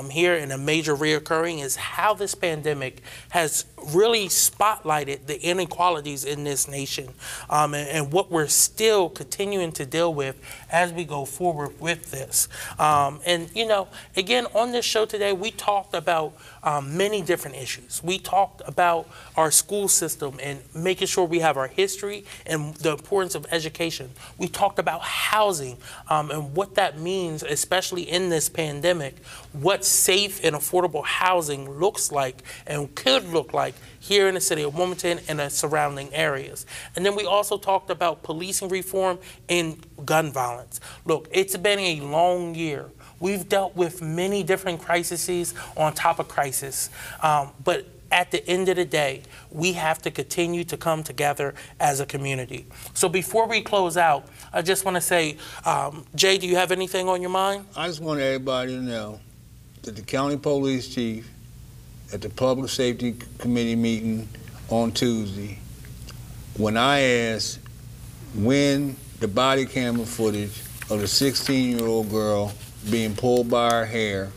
here, and a major reoccurring is how this pandemic has really spotlighted the inequalities in this nation and what we're still continuing to deal with as we go forward with this. And, you know, again, on this show today, we talked about many different issues. We talked about our school system and making sure we have our history and the importance of education. We talked about housing and what that means, especially in this pandemic, what safe and affordable housing looks like and could look like here in the city of Wilmington and the surrounding areas. And then we also talked about policing reform and gun violence. Look, it's been a long year. We've dealt with many different crises on top of crisis, but at the end of the day, we have to continue to come together as a community. So before we close out, I just want to say, Jay, do you have anything on your mind? I just want everybody to know that the county police chief at the Public Safety Committee meeting on Tuesday, when I asked when the body camera footage of the 16-year-old girl being pulled by her hair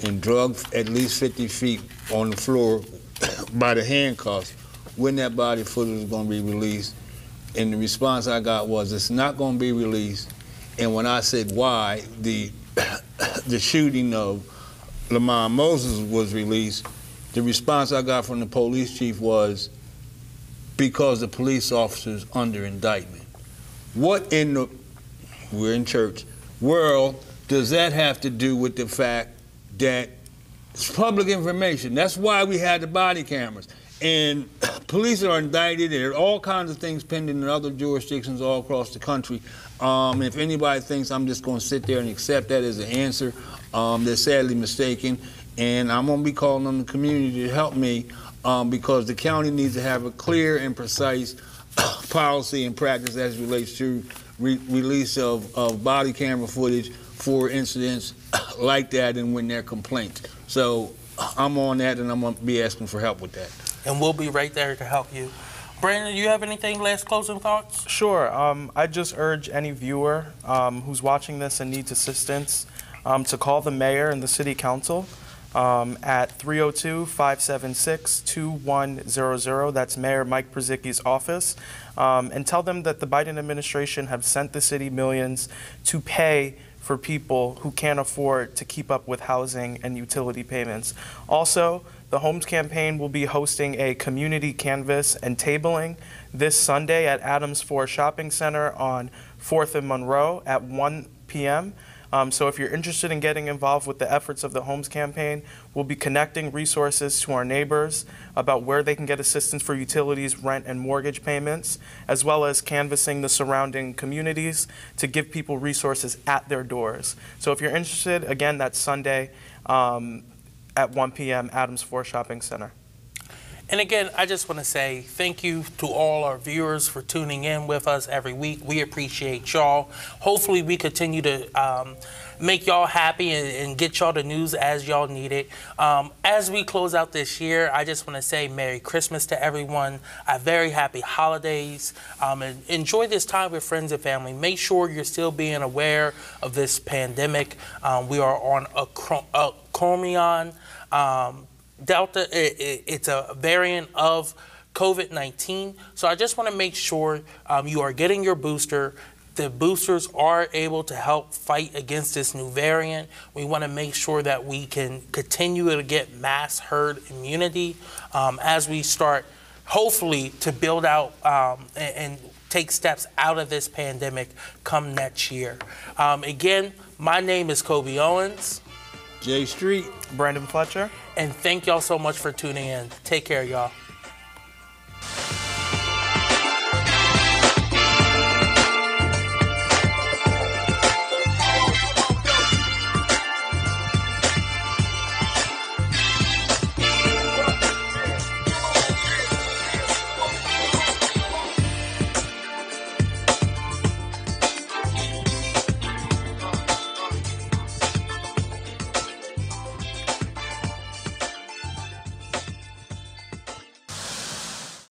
and drugged at least 50 feet on the floor by the handcuffs, when that body footage is going to be released, and the response I got was, it's not going to be released. And when I said why the shooting of Lamont Moses was released, the response I got from the police chief was, because the police officer's under indictment. What in the, we're in church, world does that have to do with the fact that it's public information? That's why we had the body cameras. And police are indicted. There are all kinds of things pending in other jurisdictions all across the country. If anybody thinks I'm just going to sit there and accept that as an answer, they're sadly mistaken. And I'm going to be calling on the community to help me because the county needs to have a clear and precise policy and practice as it relates to release of body camera footage for incidents like that and when there are complaints. So I'm on that, and I'm going to be asking for help with that. And we'll be right there to help you. Brandon, do you have anything, last closing thoughts? Sure. I just urge any viewer who's watching this and needs assistance to call the mayor and the city council at 302-576-2100. That's Mayor Mike Przicki's office. And tell them that the Biden administration have sent the city millions to pay for people who can't afford to keep up with housing and utility payments. Also, the Homes Campaign will be hosting a community canvas and tabling this Sunday at Adams Ford Shopping Center on 4th and Monroe at 1 p.m. So if you're interested in getting involved with the efforts of the Homes Campaign, we'll be connecting resources to our neighbors about where they can get assistance for utilities, rent, and mortgage payments, as well as canvassing the surrounding communities to give people resources at their doors. So if you're interested, again, that's Sunday at 1 p.m. Adams Ford Shopping Center. And again, I just want to say thank you to all our viewers for tuning in with us every week. We appreciate y'all. Hopefully we continue to make y'all happy and get y'all the news as y'all need it. As we close out this year, I just want to say Merry Christmas to everyone, a very happy holidays, and enjoy this time with friends and family. Make sure you're still being aware of this pandemic. We are on a Omicron. Delta, it's a variant of COVID-19. So I just want to make sure you are getting your booster. The boosters are able to help fight against this new variant. We want to make sure that we can continue to get mass herd immunity as we start, hopefully, to build out and take steps out of this pandemic come next year. Again, my name is Kobe Owens. J Street. Brandon Fletcher. And thank y'all so much for tuning in. Take care, y'all.